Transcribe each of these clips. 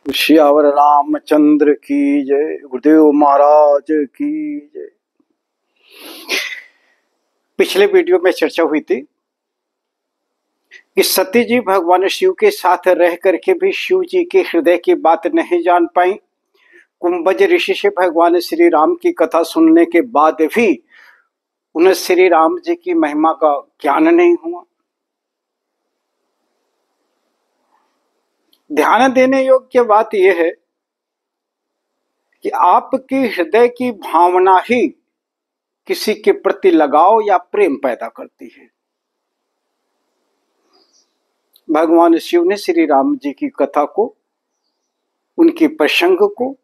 श्यावर रामचंद्र की जय। गुरुदेव महाराज की जय। पिछले वीडियो में चर्चा हुई थी कि सती जी भगवान शिव के साथ रह करके भी शिव जी के हृदय की बात नहीं जान पाई। कुंभज ऋषि से भगवान श्री राम की कथा सुनने के बाद भी उन्हें श्री राम जी की महिमा का ज्ञान नहीं हुआ। ध्यान देने योग्य बात यह है कि आपके हृदय की भावना ही किसी के प्रति लगाव या प्रेम पैदा करती है। भगवान शिव ने श्री राम जी की कथा को, उनके प्रसंग को,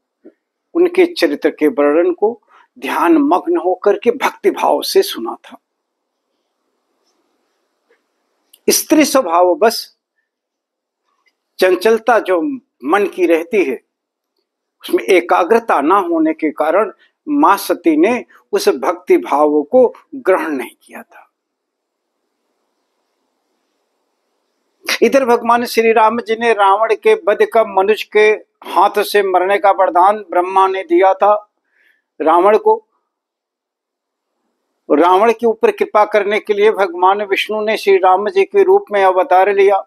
उनके चरित्र के वर्णन को ध्यान मग्न होकर के भक्ति भाव से सुना था। स्त्री स्वभाव बस चंचलता जो मन की रहती है, उसमें एकाग्रता ना होने के कारण मां सती ने उस भक्ति भाव को ग्रहण नहीं किया था। इधर भगवान श्री राम जी ने रावण के वध का मनुष्य के हाथ से मरने का वरदान ब्रह्मा ने दिया था रावण को। रावण के ऊपर कृपा करने के लिए भगवान विष्णु ने श्री राम जी के रूप में अवतार लिया।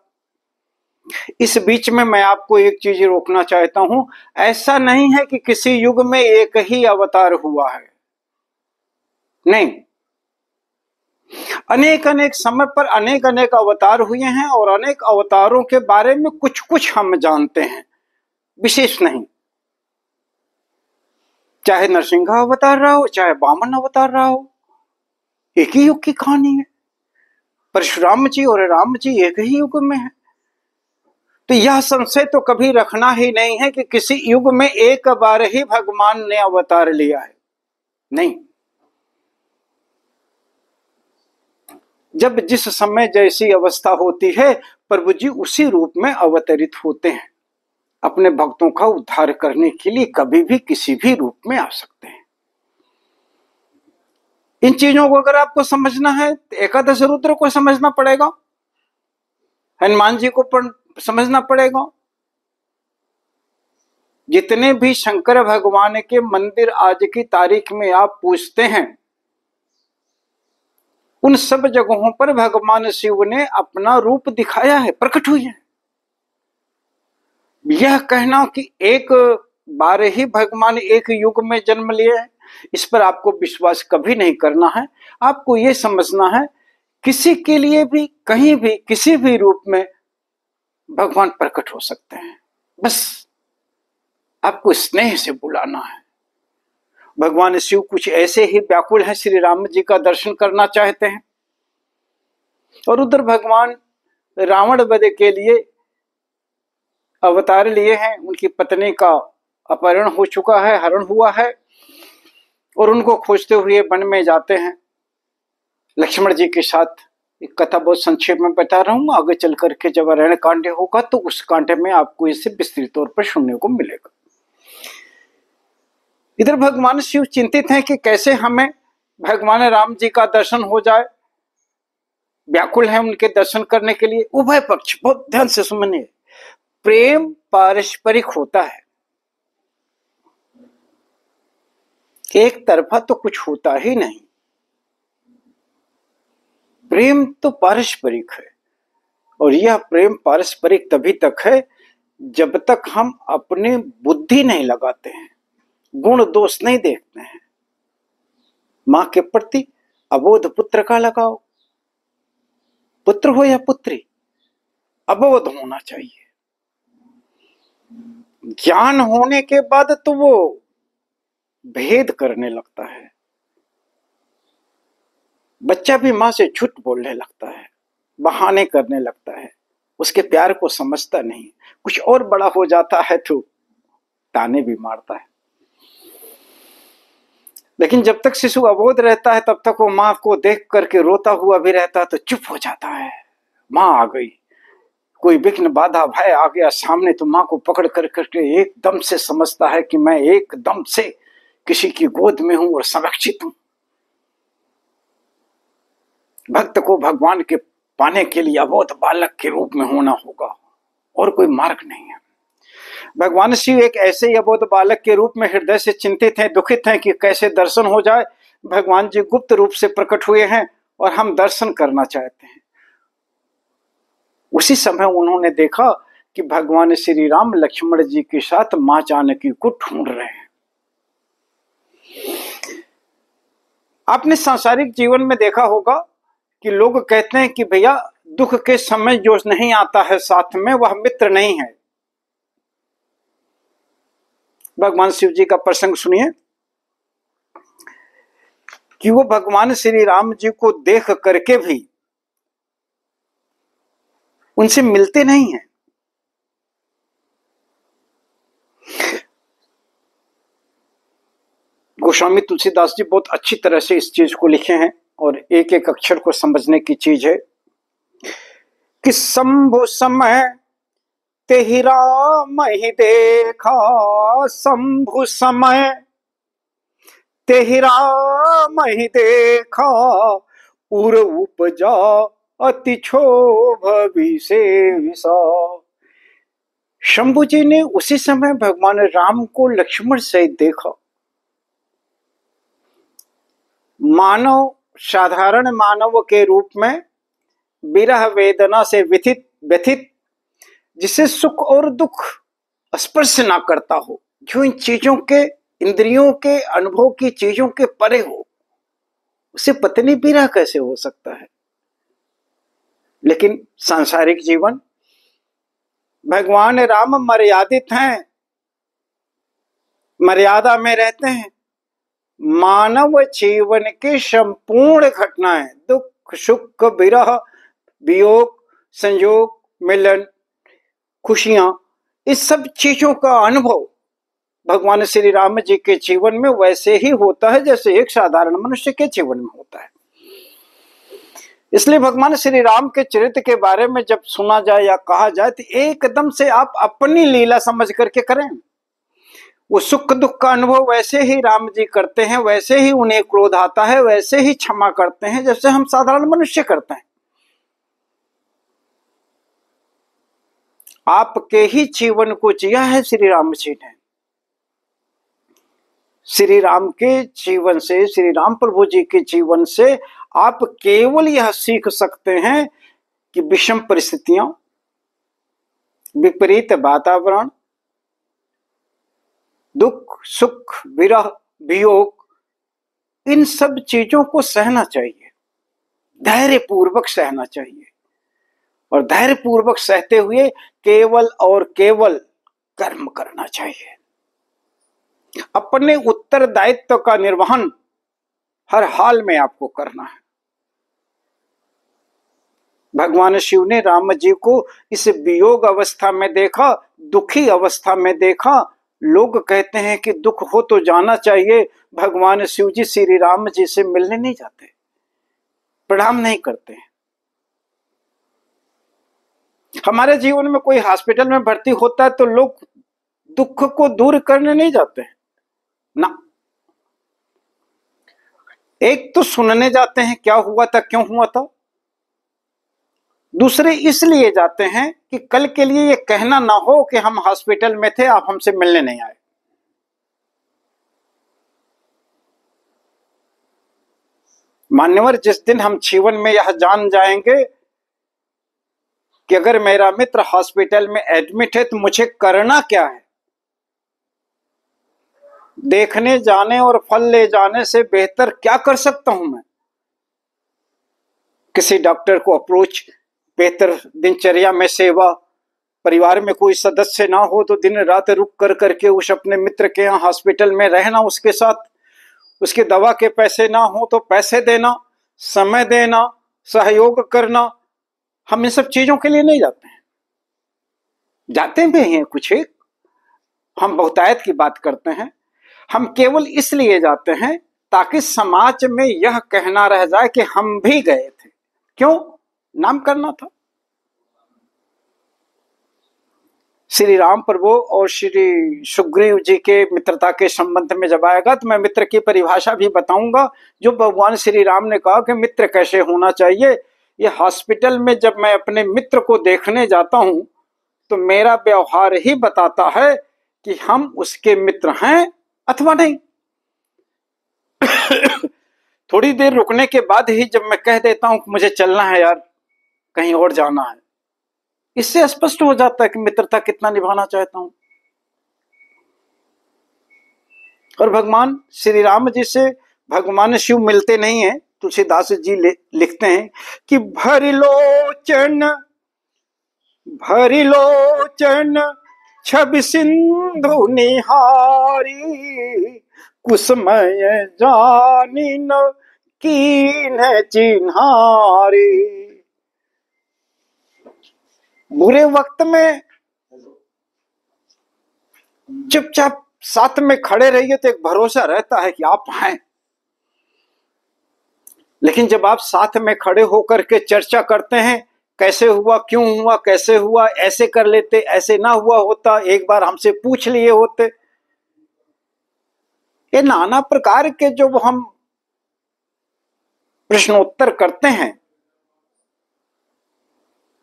इस बीच में मैं आपको एक चीज रोकना चाहता हूं, ऐसा नहीं है कि किसी युग में एक ही अवतार हुआ है, नहीं, अनेक अनेक समय पर अनेक अनेक अवतार हुए हैं और अनेक अवतारों के बारे में कुछ कुछ हम जानते हैं, विशेष नहीं। चाहे नरसिंह अवतार रहा हो, चाहे वामन अवतार रहा हो, एक ही युग की कहानी है। परशुराम जी और राम जी एक ही युग में है। तो यह संशय तो कभी रखना ही नहीं है कि किसी युग में एक बार ही भगवान ने अवतार लिया है, नहीं। जब जिस समय जैसी अवस्था होती है, प्रभु जी उसी रूप में अवतरित होते हैं। अपने भक्तों का उद्धार करने के लिए कभी भी किसी भी रूप में आ सकते हैं। इन चीजों को अगर आपको समझना है तो एकादश रुद्र को समझना पड़ेगा, हनुमान जी को समझना पड़ेगा। जितने भी शंकर भगवान के मंदिर आज की तारीख में आप पूछते हैं, उन सब जगहों पर भगवान शिव ने अपना रूप दिखाया है, प्रकट हुए हैं। यह कहना कि एक बार ही भगवान एक युग में जन्म लिए हैं, इस पर आपको विश्वास कभी नहीं करना है। आपको यह समझना है किसी के लिए भी कहीं भी किसी भी रूप में भगवान प्रकट हो सकते हैं, बस आपको स्नेह से बुलाना है। भगवान शिव कुछ ऐसे ही व्याकुल हैं, श्री राम जी का दर्शन करना चाहते हैं। और उधर भगवान रावण वध के लिए अवतार लिए हैं। उनकी पत्नी का अपहरण हो चुका है, हरण हुआ है, और उनको खोजते हुए वन में जाते हैं लक्ष्मण जी के साथ। एक कथा बहुत संक्षेप में बता रहा हूं, आगे चल करके जब अरण्य कांड होगा तो उस कांड में आपको इसे विस्तृत तौर पर सुनने को मिलेगा। इधर भगवान शिव चिंतित हैं कि कैसे हमें भगवान राम जी का दर्शन हो जाए, व्याकुल है उनके दर्शन करने के लिए। उभय पक्ष बहुत ध्यान से सुनिए। प्रेम पारस्परिक होता है, एक तरफा तो कुछ होता ही नहीं। प्रेम तो पारस्परिक है, और यह प्रेम पारस्परिक तभी तक है जब तक हम अपनी बुद्धि नहीं लगाते हैं, गुण दोष नहीं देखते हैं। मां के प्रति अबोध पुत्र का लगाओ, पुत्र हो या पुत्री, अबोध होना चाहिए। ज्ञान होने के बाद तो वो भेद करने लगता है। बच्चा भी मां से झूठ बोलने लगता है, बहाने करने लगता है, उसके प्यार को समझता नहीं। कुछ और बड़ा हो जाता है तो ताने भी मारता है। लेकिन जब तक शिशु अबोध रहता है तब तक वो मां को देख करके रोता हुआ भी रहता है तो चुप हो जाता है। मां आ गई, कोई विघ्न बाधा भय आ गया सामने तो मां को पकड़ कर करके एकदम से समझता है कि मैं एकदम से किसी की गोद में हूं और संरक्षित हूं। भक्त को भगवान के पाने के लिए अबोध बालक के रूप में होना होगा, और कोई मार्ग नहीं है। भगवान शिव एक ऐसे अबोध बालक के रूप में हृदय से चिंतित हैं, दुखित हैं कि कैसे दर्शन हो जाए। भगवान जी गुप्त रूप से प्रकट हुए हैं और हम दर्शन करना चाहते हैं। उसी समय उन्होंने देखा कि भगवान श्री राम लक्ष्मण जी के साथ मां जानकी को ढूंढ रहे हैं। आपने सांसारिक जीवन में देखा होगा कि लोग कहते हैं कि भैया दुख के समय जो नहीं आता है साथ में वह मित्र नहीं है। भगवान शिव जी का प्रसंग सुनिए कि वो भगवान श्री राम जी को देख करके भी उनसे मिलते नहीं हैं। गोस्वामी तुलसीदास जी बहुत अच्छी तरह से इस चीज को लिखे हैं और एक एक अक्षर को समझने की चीज है कि शंभु समय तेहि राम ही देखा, शंभु समय तेहि राम ही देखा, उर उपजा अति क्षोभ विशेषा। शंभु जी ने उसी समय भगवान राम को लक्ष्मण से देखा। मानव साधारण मानव के रूप में विरह वेदना से व्यथित, जिसे सुख और दुख स्पर्श ना करता हो, जो इन चीजों के, इंद्रियों के अनुभव की चीजों के परे हो, उसे पत्नी विरह कैसे हो सकता है। लेकिन सांसारिक जीवन, भगवान राम मर्यादित हैं, मर्यादा में रहते हैं। मानव जीवन के संपूर्ण घटनाएं, दुख सुख विरह वियोग संयोग मिलन खुशियां, इस सब चीजों का अनुभव भगवान श्री राम जी के जीवन में वैसे ही होता है जैसे एक साधारण मनुष्य के जीवन में होता है। इसलिए भगवान श्री राम के चरित्र के बारे में जब सुना जाए या कहा जाए तो एकदम से आप अपनी लीला समझ करके करें। वो सुख दुख का अनुभव वैसे ही राम जी करते हैं, वैसे ही उन्हें क्रोध आता है, वैसे ही क्षमा करते हैं जैसे हम साधारण मनुष्य करते हैं। आपके ही जीवन को जिया है श्री राम जी ने। श्री राम के जीवन से, श्री राम प्रभु जी के जीवन से आप केवल यह सीख सकते हैं कि विषम परिस्थितियां, विपरीत वातावरण, दुख सुख विरह वियोग, इन सब चीजों को सहना चाहिए, धैर्य पूर्वक सहना चाहिए और धैर्य पूर्वक सहते हुए केवल और केवल कर्म करना चाहिए। अपने उत्तरदायित्व का निर्वहन हर हाल में आपको करना है। भगवान शिव ने राम जी को इस वियोग अवस्था में देखा, दुखी अवस्था में देखा। लोग कहते हैं कि दुख हो तो जाना चाहिए। भगवान शिव जी श्री राम जी से मिलने नहीं जाते, प्रणाम नहीं करते हैं। हमारे जीवन में कोई हॉस्पिटल में भर्ती होता है तो लोग दुख को दूर करने नहीं जाते हैं ना। एक तो सुनने जाते हैं क्या हुआ था, क्यों हुआ था। दूसरे इसलिए जाते हैं कि कल के लिए ये कहना ना हो कि हम हॉस्पिटल में थे, आप हमसे मिलने नहीं आए। मान्यवर, जिस दिन हम जीवन में यह जान जाएंगे कि अगर मेरा मित्र हॉस्पिटल में एडमिट है तो मुझे करना क्या है, देखने जाने और फल ले जाने से बेहतर क्या कर सकता हूं मैं। किसी डॉक्टर को अप्रोच, बेहतर दिनचर्या में सेवा, परिवार में कोई सदस्य ना हो तो दिन रात रुक कर करके उस अपने मित्र के यहाँ हॉस्पिटल में रहना, उसके साथ उसके दवा के पैसे ना हो तो पैसे देना, समय देना, सहयोग करना। हम इन सब चीजों के लिए नहीं जाते हैं, जाते भी हैं कुछ एक, हम बहुतायत की बात करते हैं। हम केवल इसलिए जाते हैं ताकि समाज में यह कहना रह जाए कि हम भी गए थे। क्यों? नाम करना था। श्री राम प्रभु और श्री सुग्रीव जी के मित्रता के संबंध में जब आएगा तो मैं मित्र की परिभाषा भी बताऊंगा। जो भगवान श्री राम ने कहा कि मित्र कैसे होना चाहिए, ये हॉस्पिटल में जब मैं अपने मित्र को देखने जाता हूं तो मेरा व्यवहार ही बताता है कि हम उसके मित्र हैं अथवा नहीं। थोड़ी देर रुकने के बाद ही जब मैं कह देता हूं कि मुझे चलना है यार, कहीं और जाना है, इससे स्पष्ट हो जाता है कि मित्रता कितना निभाना चाहता हूं। और भगवान श्री राम जी से भगवान शिव मिलते नहीं है। तुलसीदास जी लिखते हैं कि भरी लोचन छवि सिंधु निहारी, कुसमय जानी न कीन चिन्हारी। बुरे वक्त में चुपचाप साथ में खड़े रहिए तो एक भरोसा रहता है कि आप हैं, लेकिन जब आप साथ में खड़े होकर के चर्चा करते हैं, कैसे हुआ, क्यों हुआ, कैसे हुआ, ऐसे कर लेते, ऐसे ना हुआ होता, एक बार हमसे पूछ लिए होते, ये नाना प्रकार के जो हम प्रश्नोत्तर करते हैं,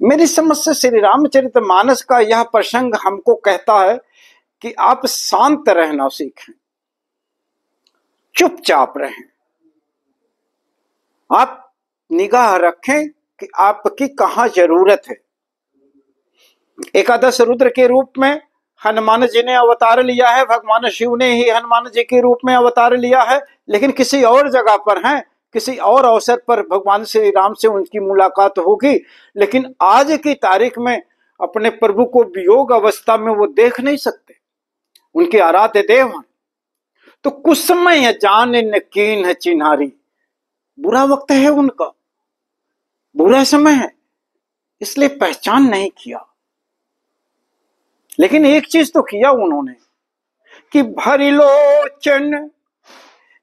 मेरी समझ से श्री रामचरितमानस का यह प्रसंग हमको कहता है कि आप शांत रहना सीखें, चुपचाप रहें, आप निगाह रखें कि आपकी कहां जरूरत है। एकादश रुद्र के रूप में हनुमान जी ने अवतार लिया है, भगवान शिव ने ही हनुमान जी के रूप में अवतार लिया है, लेकिन किसी और जगह पर हैं, किसी और अवसर पर भगवान श्री राम से उनकी मुलाकात होगी, लेकिन आज की तारीख में अपने प्रभु को वियोग अवस्था में वो देख नहीं सकते, उनके आराध्य देव हैं। तो कुछ समय जान न कीन चिन्हारी, बुरा वक्त है उनका, बुरा समय है, इसलिए पहचान नहीं किया। लेकिन एक चीज तो किया उन्होंने कि भरी लोचन,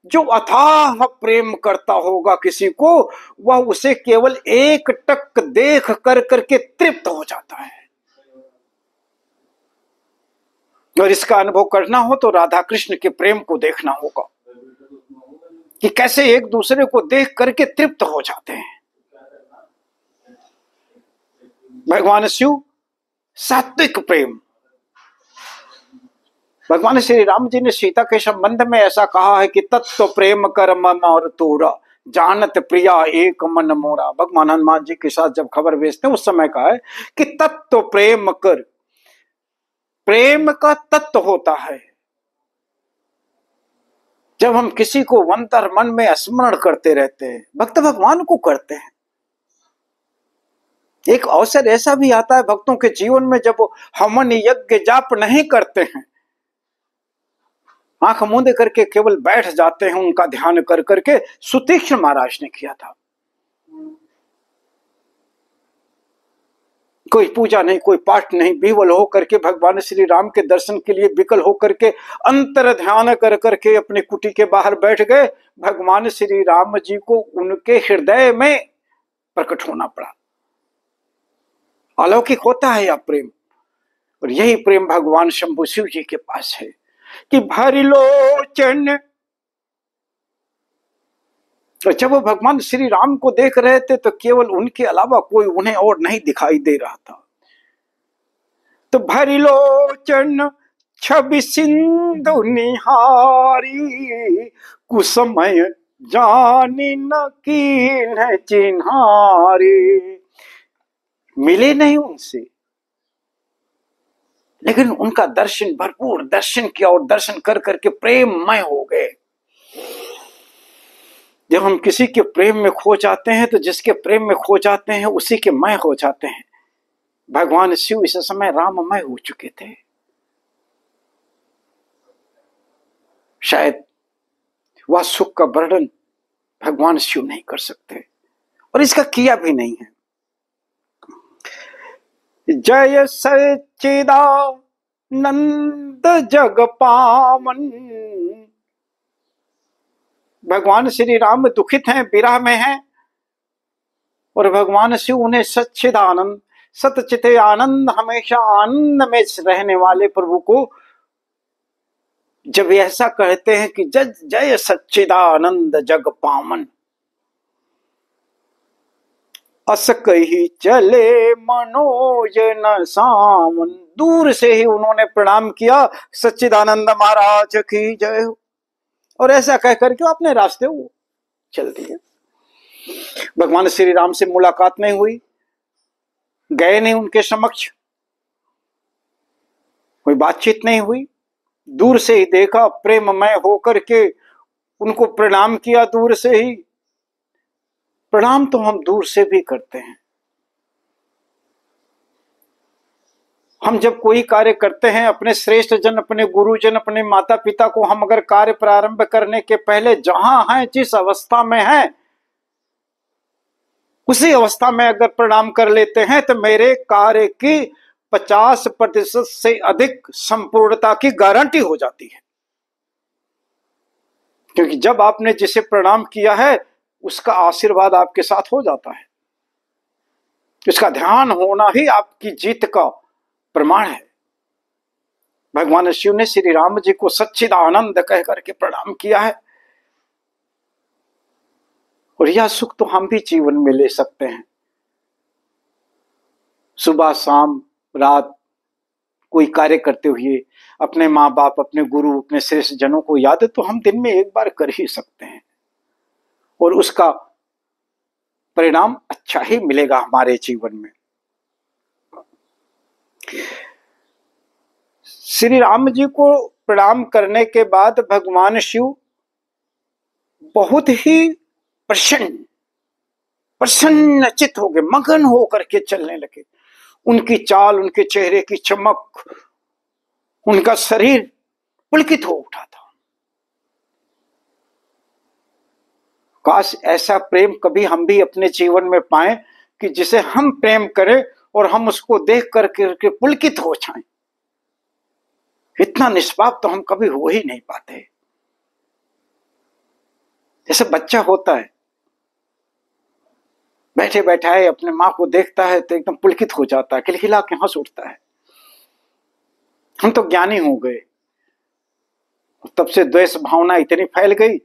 जो अथाह प्रेम करता होगा किसी को, वह उसे केवल एक टक देख कर करके तृप्त हो जाता है। और इसका अनुभव करना हो तो राधा कृष्ण के प्रेम को देखना होगा कि कैसे एक दूसरे को देख करके तृप्त हो जाते हैं। भगवान शिव सात्विक प्रेम, भगवान श्री राम जी ने सीता के संबंध में ऐसा कहा है कि तत्व प्रेम कर मन और तोरा, जानत प्रिया एक मन मोरा। भगवान हनुमान जी के साथ जब खबर भेजते हैं उस समय कहा है कि तत्व प्रेम कर, प्रेम का तत्व होता है जब हम किसी को अंतर मन में स्मरण करते रहते हैं, भक्त भगवान को करते हैं। एक अवसर ऐसा भी आता है भक्तों के जीवन में जब वो हवन यज्ञ जाप नहीं करते हैं, आंख मूंदे करके केवल बैठ जाते हैं उनका ध्यान कर करके। सुतीक्ष्ण महाराज ने किया था, कोई पूजा नहीं, कोई पाठ नहीं, विवल होकर के भगवान श्री राम के दर्शन के लिए विकल होकर के अंतर ध्यान कर करके अपने कुटी के बाहर बैठ गए। भगवान श्री राम जी को उनके हृदय में प्रकट होना पड़ा। अलौकिक होता है यह प्रेम, और यही प्रेम भगवान शंभु शिव जी के पास है कि भरी लोचन। तो जब वो भगवान श्री राम को देख रहे थे तो केवल उनके अलावा कोई उन्हें और नहीं दिखाई दे रहा था। तो भरी लोचन छवि सिंधु निहारी, कुसमय जानी न कीन चिन्हारी। मिले नहीं उनसे, लेकिन उनका दर्शन, भरपूर दर्शन किया, और दर्शन कर करके प्रेममय हो गए। जब हम किसी के प्रेम में खो जाते हैं तो जिसके प्रेम में खो जाते हैं उसी के मय हो जाते हैं। भगवान शिव इस समय राममय हो चुके थे। शायद वह सुख का वर्णन भगवान शिव नहीं कर सकते, और इसका किया भी नहीं है। जय सच्चिदानंद जग पावन। भगवान श्री राम दुखित हैं, विरह में हैं, और भगवान शिव उन्हें सच्चिदानंद, सतचित आनंद, हमेशा आनंद में रहने वाले प्रभु को जब ऐसा कहते हैं कि जय सच्चिदानंद जग पावन, अस कही चले मनोज न सावन। दूर से ही उन्होंने प्रणाम किया, सच्चिदानंद महाराज की जय हो, और ऐसा कह करके अपने रास्ते वो चल दिए। भगवान श्री राम से मुलाकात नहीं हुई, गए नहीं उनके समक्ष, कोई बातचीत नहीं हुई, दूर से ही देखा, प्रेममय होकर के उनको प्रणाम किया दूर से ही। प्रणाम तो हम दूर से भी करते हैं। हम जब कोई कार्य करते हैं, अपने श्रेष्ठ जन, अपने गुरुजन, अपने माता पिता को हम अगर कार्य प्रारंभ करने के पहले जहां हैं, जिस अवस्था में हैं, उसी अवस्था में अगर प्रणाम कर लेते हैं तो मेरे कार्य की 50% से अधिक संपूर्णता की गारंटी हो जाती है। क्योंकि जब आपने जिसे प्रणाम किया है उसका आशीर्वाद आपके साथ हो जाता है, उसका ध्यान होना ही आपकी जीत का प्रमाण है। भगवान शिव ने श्री राम जी को सच्चिदानंद कह करके प्रणाम किया है, और यह सुख तो हम भी जीवन में ले सकते हैं। सुबह शाम रात कोई कार्य करते हुए अपने माँ बाप, अपने गुरु, अपने श्रेष्ठ जनों को याद तो हम दिन में एक बार कर ही सकते हैं, और उसका परिणाम अच्छा ही मिलेगा हमारे जीवन में। श्री राम जी को प्रणाम करने के बाद भगवान शिव बहुत ही प्रसन्नचित हो गए, मगन होकर के चलने लगे। उनकी चाल, उनके चेहरे की चमक, उनका शरीर पुलकित हो उठा था। काश ऐसा प्रेम कभी हम भी अपने जीवन में पाएं कि जिसे हम प्रेम करें और हम उसको देख करके पुलकित हो जाएं। इतना निष्पाप तो हम कभी हो ही नहीं पाते। जैसे बच्चा होता है, बैठे बैठा है, अपने माँ को देखता है तो एकदम पुलकित हो जाता है, खिलखिला के हंस उठता है। हम तो ज्ञानी हो गए, तब से द्वेष भावना इतनी फैल गई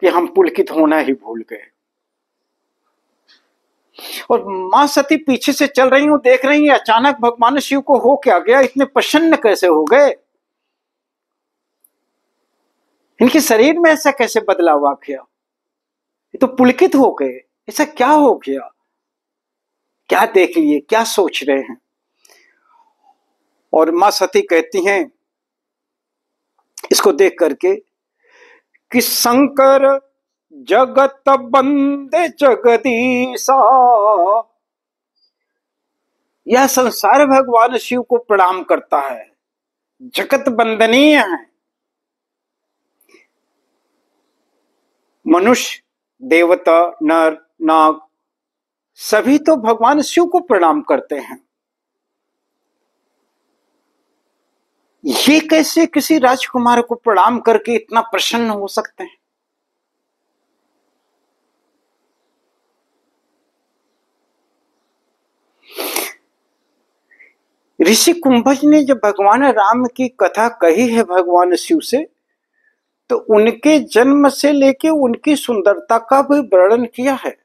कि हम पुलकित होना ही भूल गए। और मां सती पीछे से चल रही हूं, देख रही है, अचानक भगवान शिव को हो क्या गया, इतने प्रसन्न कैसे हो गए, इनके शरीर में ऐसा कैसे बदलाव आ गया, ये तो पुलकित हो गए, ऐसा क्या हो गया, क्या देख लिए, क्या सोच रहे हैं। और मां सती कहती हैं इसको देख करके कि शंकर जगत बंदे जगदीशा, यह संसार भगवान शिव को प्रणाम करता है, जगत बंदनीय है। मनुष्य, देवता, नर, नाग सभी तो भगवान शिव को प्रणाम करते हैं। ये कैसे किसी राजकुमार को प्रणाम करके इतना प्रसन्न हो सकते हैं? ऋषि कुंभज ने जब भगवान राम की कथा कही है भगवान शिव से, तो उनके जन्म से लेके उनकी सुंदरता का भी वर्णन किया है,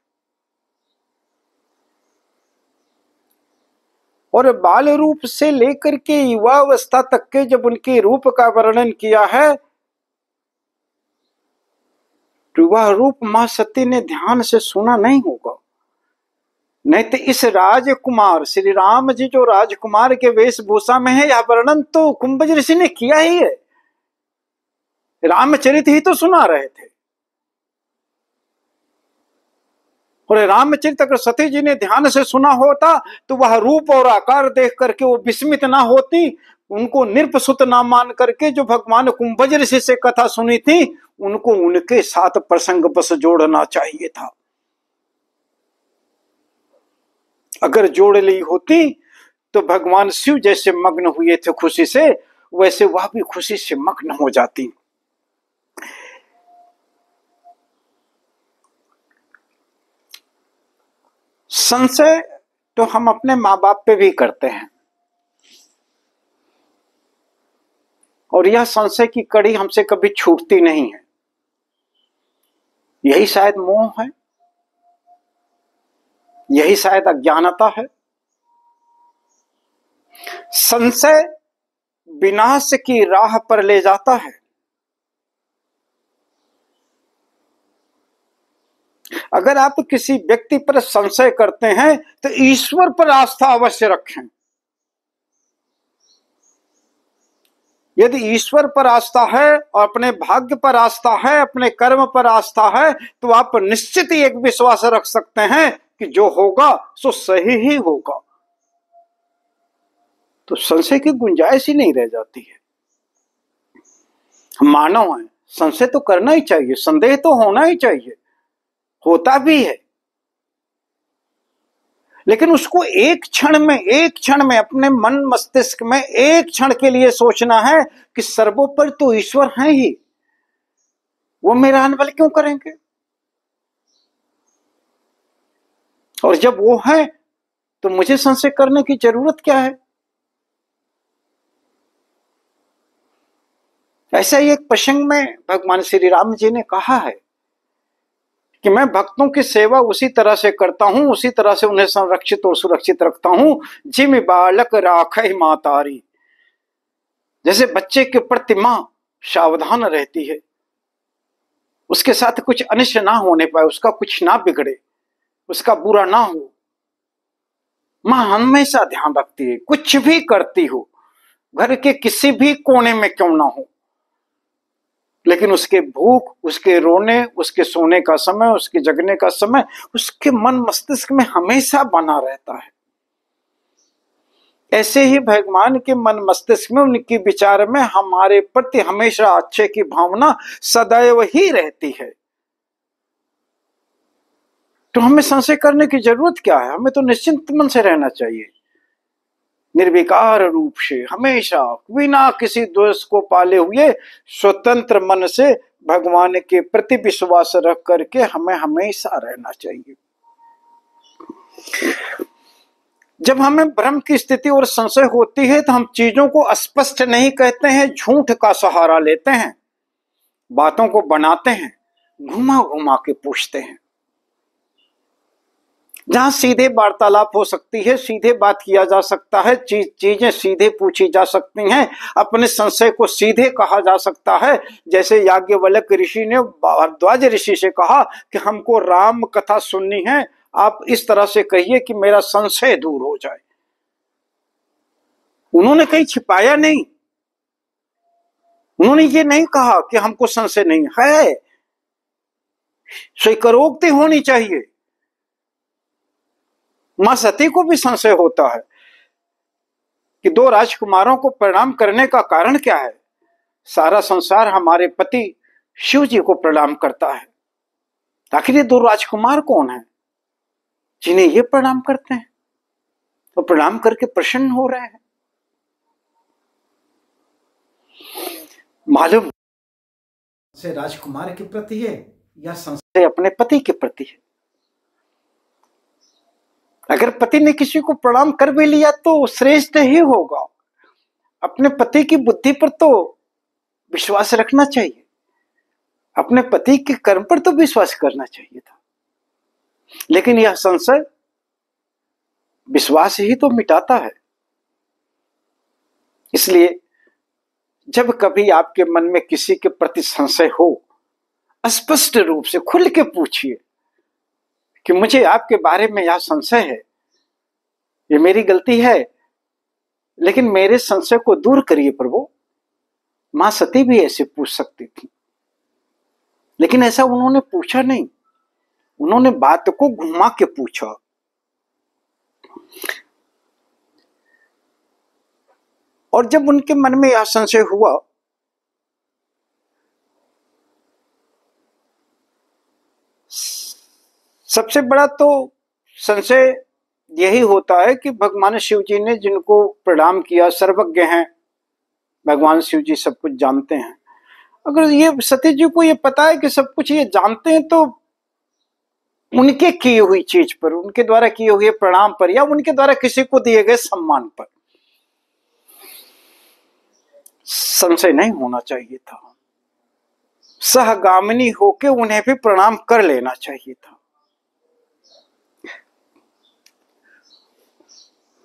और बाल रूप से लेकर के युवावस्था तक के जब उनके रूप का वर्णन किया है, तो वह रूप मां सती ने ध्यान से सुना नहीं होगा। नहीं तो इस राजकुमार श्री राम जी जो राजकुमार के वेशभूषा में है, यह वर्णन तो कुंभज ऋषि ने किया ही है, रामचरित ही तो सुना रहे थे। और रामचरित अगर सती जी ने ध्यान से सुना होता तो वह रूप और आकार देख करके वो विस्मित ना होती, उनको नृपसुत ना मान करके जो भगवान कुंभज ऋषि से कथा सुनी थी, उनको उनके साथ प्रसंग बस जोड़ना चाहिए था। अगर जोड़ ली होती तो भगवान शिव जैसे मग्न हुए थे खुशी से, वैसे वह भी खुशी से मग्न हो जाती। संशय तो हम अपने माँ बाप पे भी करते हैं, और यह संशय की कड़ी हमसे कभी छूटती नहीं है। यही शायद मोह है। यही शायद अज्ञानता है। संशय विनाश की राह पर ले जाता है। अगर आप किसी व्यक्ति पर संशय करते हैं तो ईश्वर पर आस्था अवश्य रखें। यदि ईश्वर पर आस्था है और अपने भाग्य पर आस्था है, अपने कर्म पर आस्था है, तो आप निश्चित ही एक विश्वास रख सकते हैं कि जो होगा सो सही ही होगा। तो संशय की गुंजाइश ही नहीं रह जाती है। हम मानव हैं, संशय तो करना ही चाहिए, संदेह तो होना ही चाहिए, होता भी है, लेकिन उसको एक क्षण में अपने मन मस्तिष्क में एक क्षण के लिए सोचना है कि सर्वोपरि तो ईश्वर है ही, वो मेरा अनबल क्यों करेंगे। और जब वो है तो मुझे संशय करने की जरूरत क्या है। ऐसा ही एक प्रसंग में भगवान श्री राम जी ने कहा है कि मैं भक्तों की सेवा उसी तरह से करता हूं, उसी तरह से उन्हें संरक्षित और सुरक्षित रखता हूं, जिम बालक राखे मातारी। जैसे बच्चे के प्रति मां सावधान रहती है, उसके साथ कुछ अनिष्ट ना होने पाए, उसका कुछ ना बिगड़े, उसका बुरा ना हो, मां हमेशा ध्यान रखती है। कुछ भी करती हो, घर के किसी भी कोने में क्यों ना हो, लेकिन उसके भूख, उसके रोने, उसके सोने का समय, उसके जगने का समय उसके मन मस्तिष्क में हमेशा बना रहता है। ऐसे ही भगवान के मन मस्तिष्क में, उनके विचार में हमारे प्रति हमेशा अच्छे की भावना सदैव ही रहती है। तो हमें संशय करने की जरूरत क्या है। हमें तो निश्चिंत मन से रहना चाहिए, निर्विकार रूप से, हमेशा बिना किसी दोष को पाले हुए स्वतंत्र मन से भगवान के प्रति विश्वास रख करके हमें हमेशा रहना चाहिए। जब हमें भ्रम की स्थिति और संशय होती है तो हम चीजों को स्पष्ट नहीं कहते हैं, झूठ का सहारा लेते हैं, बातों को बनाते हैं, घुमा घुमा के पूछते हैं। जहां सीधे वार्तालाप हो सकती है, सीधे बात किया जा सकता है, चीजें सीधे पूछी जा सकती हैं, अपने संशय को सीधे कहा जा सकता है। जैसे याज्ञवल्क्य ऋषि ने भारद्वाज ऋषि से कहा कि हमको राम कथा सुननी है, आप इस तरह से कहिए कि मेरा संशय दूर हो जाए। उन्होंने कहीं छिपाया नहीं, उन्होंने ये नहीं कहा कि हमको संशय नहीं है, स्वीकारोक्ति होनी चाहिए। मां सती को भी संशय होता है कि दो राजकुमारों को प्रणाम करने का कारण क्या है। सारा संसार हमारे पति शिव जी को प्रणाम करता है, आखिर ये दो राजकुमार कौन है जिन्हें ये प्रणाम करते हैं, तो प्रणाम करके प्रसन्न हो रहे हैं। मालूम से राजकुमार के प्रति है या संशय अपने पति के प्रति है। अगर पति ने किसी को प्रणाम कर भी लिया तो श्रेष्ठ ही होगा। अपने पति की बुद्धि पर तो विश्वास रखना चाहिए, अपने पति के कर्म पर तो विश्वास करना चाहिए था, लेकिन यह संशय विश्वास ही तो मिटाता है। इसलिए जब कभी आपके मन में किसी के प्रति संशय हो, स्पष्ट रूप से खुल के पूछिए कि मुझे आपके बारे में यह संशय है, ये मेरी गलती है, लेकिन मेरे संशय को दूर करिए प्रभु। मां सती भी ऐसे पूछ सकती थी, लेकिन ऐसा उन्होंने पूछा नहीं, उन्होंने बात को घुमा के पूछा। और जब उनके मन में यह संशय हुआ, सबसे बड़ा तो संशय यही होता है कि भगवान शिव जी ने जिनको प्रणाम किया, सर्वज्ञ हैं भगवान शिव जी, सब कुछ जानते हैं। अगर ये सती जी को ये पता है कि सब कुछ ये जानते हैं, तो उनके की हुई चीज पर, उनके द्वारा किए हुए प्रणाम पर, या उनके द्वारा किसी को दिए गए सम्मान पर संशय नहीं होना चाहिए था। सहगामिनी होके उन्हें भी प्रणाम कर लेना चाहिए था।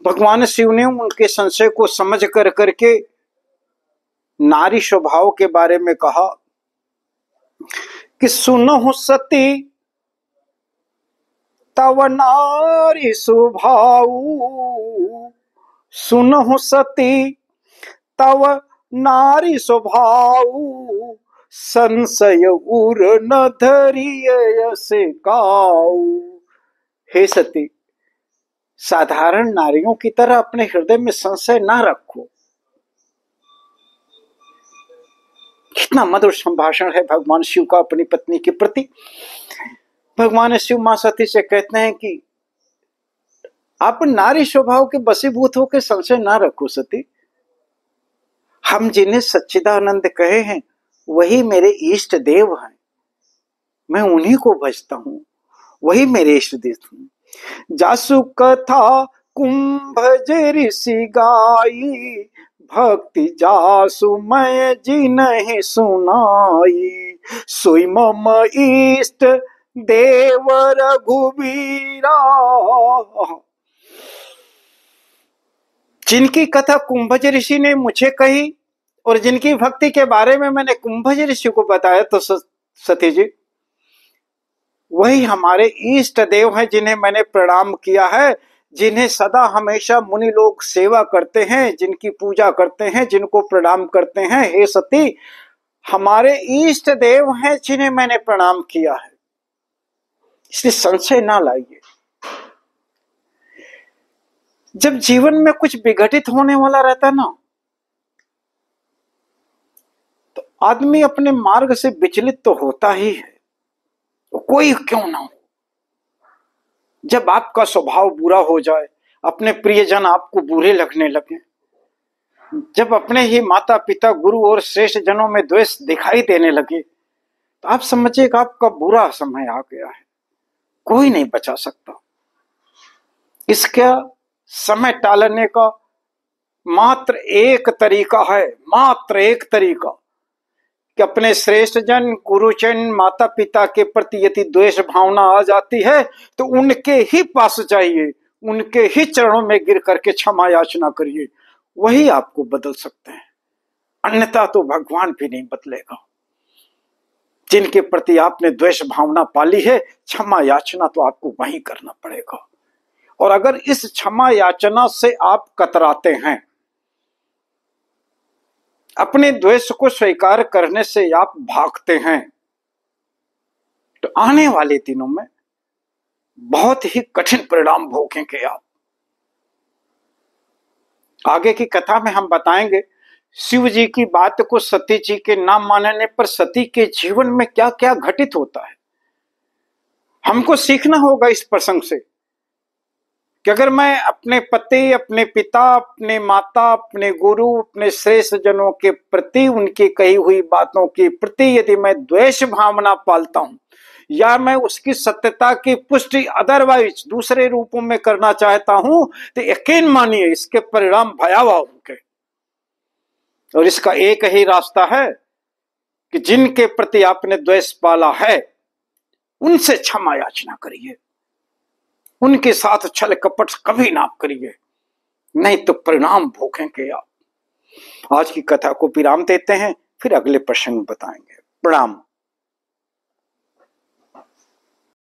भगवान शिव ने उनके संशय को समझ कर करके नारी स्वभाव के बारे में कहा कि सुनहु सती तव नारी स्वभाव, सुनहु सती तव नारी स्वभाव, संशय उर न धरिय से काऊ। हे सती, साधारण नारियों की तरह अपने हृदय में संशय ना रखो। कितना मधुर संभाषण है भगवान शिव का अपनी पत्नी के प्रति। भगवान शिव मां सती से कहते हैं कि आप नारी स्वभाव के वशीभूत होकर संशय ना रखो सती। हम जिन्हें सच्चिदानंद कहे हैं वही मेरे इष्ट देव हैं, मैं उन्हीं को भजता हूं, वही मेरे इष्ट देव हैं। जासु कथा कुंभज ऋषि गाई, भक्ति जासु मैं जी नहीं सुनाई, सोई मम इष्ट देव रघुवीरा। जिनकी कथा कुंभज ऋषि ने मुझे कही और जिनकी भक्ति के बारे में मैंने कुंभज ऋषि को बताया, तो सती जी वही हमारे इष्ट देव हैं जिन्हें मैंने प्रणाम किया है, जिन्हें सदा हमेशा मुनि लोग सेवा करते हैं, जिनकी पूजा करते हैं, जिनको प्रणाम करते हैं। हे सती, हमारे इष्ट देव हैं जिन्हें मैंने प्रणाम किया है, इसलिए संशय ना लाइए। जब जीवन में कुछ विघटित होने वाला रहता ना, तो आदमी अपने मार्ग से विचलित तो होता ही है, तो कोई क्यों ना हो। जब आपका स्वभाव बुरा हो जाए, अपने प्रियजन आपको बुरे लगने लगे, जब अपने ही माता पिता गुरु और श्रेष्ठ जनों में द्वेष दिखाई देने लगे, तो आप समझिए कि आपका बुरा समय आ गया है, कोई नहीं बचा सकता। इसका समय टालने का मात्र एक तरीका है, मात्र एक तरीका, कि अपने श्रेष्ठ जन गुरुजन माता पिता के प्रति यदि द्वेष भावना आ जाती है तो उनके ही पास जाइए, उनके ही चरणों में गिर करके क्षमा याचना करिए, वही आपको बदल सकते हैं, अन्यथा तो भगवान भी नहीं बदलेगा। जिनके प्रति आपने द्वेष भावना पाली है, क्षमा याचना तो आपको वही करना पड़ेगा। और अगर इस क्षमा याचना से आप कतराते हैं, अपने द्वेष को स्वीकार करने से आप भागते हैं, तो आने वाले दिनों में बहुत ही कठिन परिणाम भोगेंगे आप। आगे की कथा में हम बताएंगे शिव जी की बात को सती जी के ना मानने पर सती के जीवन में क्या क्या घटित होता है। हमको सीखना होगा इस प्रसंग से कि अगर मैं अपने पति, अपने पिता, अपने माता, अपने गुरु, अपने श्रेष्ठ जनों के प्रति, उनकी कही हुई बातों के प्रति यदि मैं द्वेष भावना पालता हूं या मैं उसकी सत्यता की पुष्टि अदरवाइज दूसरे रूपों में करना चाहता हूं, तो यकीन मानिए इसके परिणाम भयावह होंगे। और इसका एक ही रास्ता है कि जिनके प्रति आपने द्वेष पाला है उनसे क्षमा याचना करिए, उनके साथ छल कपट कभी ना करिए, नहीं तो परिणाम भोगेंगे आप। आज की कथा को विराम देते हैं, फिर अगले प्रसंग बताएंगे। प्रणाम।